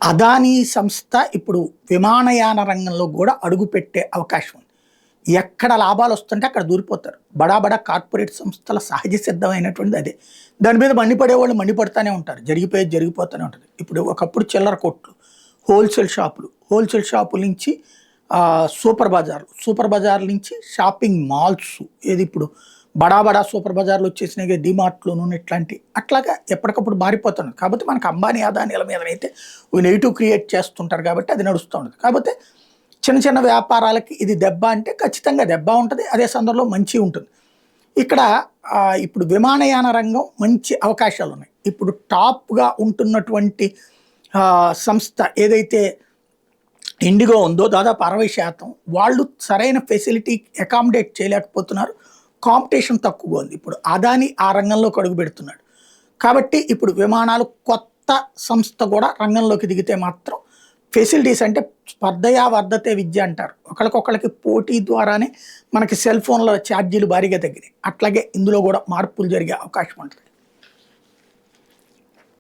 అదానీ సంస్థ ఇప్పుడు విమానయాన రంగంలో కూడా అడుగుపెట్టే అవకాశం ఉంది. ఎక్కడ లాభాలు వస్తుంటే అక్కడ దూరిపోతారు. బడా బడా కార్పొరేట్ సంస్థల సహజ సిద్ధమైనటువంటిది అదే. దాని మీద మండిపడేవాళ్ళు మండిపడతానే ఉంటారు. జరిగిపోయేది జరిగిపోతూనే ఉంటుంది. ఇప్పుడు ఒకప్పుడు చిల్లర కొట్లు, హోల్సేల్ షాపుల నుంచి సూపర్ బజార్ల నుంచి షాపింగ్ మాల్స్, ఏది ఇప్పుడు బడా బడా సూపర్ బజార్లు వచ్చేసినాయి, డిమార్ట్లోనూ ఇట్లాంటి అట్లాగా ఎప్పటికప్పుడు మారిపోతున్నారు. కాబట్టి మనకు అంబానీ అదానీల మీదనైతే నెగిటివ్ క్రియేట్ చేస్తుంటారు కాబట్టి అది నడుస్తూ ఉంటుంది. కాకపోతే చిన్న చిన్న వ్యాపారాలకి ఇది దెబ్బ అంటే ఖచ్చితంగా దెబ్బ ఉంటుంది. అదే సందర్భంలో మంచి ఉంటుంది. ఇక్కడ ఇప్పుడు విమానయాన రంగం మంచి అవకాశాలు ఉన్నాయి. ఇప్పుడు టాప్గా ఉంటున్నటువంటి సంస్థ ఏదైతే ఇండిగో ఉందో దాదాపు 60% వాళ్ళు సరైన ఫెసిలిటీ అకామిడేట్ చేయలేకపోతున్నారు. కాంపిటీషన్ తక్కువగా ఉంది. ఇప్పుడు అదానీ ఆ రంగంలోకి అడుగు పెడుతున్నాడు. కాబట్టి ఇప్పుడు విమానాలు కొత్త సంస్థ కూడా రంగంలోకి దిగితే మాత్రం ఫెసిలిటీస్ అంటే స్పర్ధయా వర్ధతే విద్య అంటారు. ఒకరికొకరికి పోటీ ద్వారానే మనకి సెల్ ఫోన్ల ఛార్జీలు భారీగా తగ్గినాయి. అట్లాగే ఇందులో కూడా మార్పులు జరిగే అవకాశం ఉంటుంది.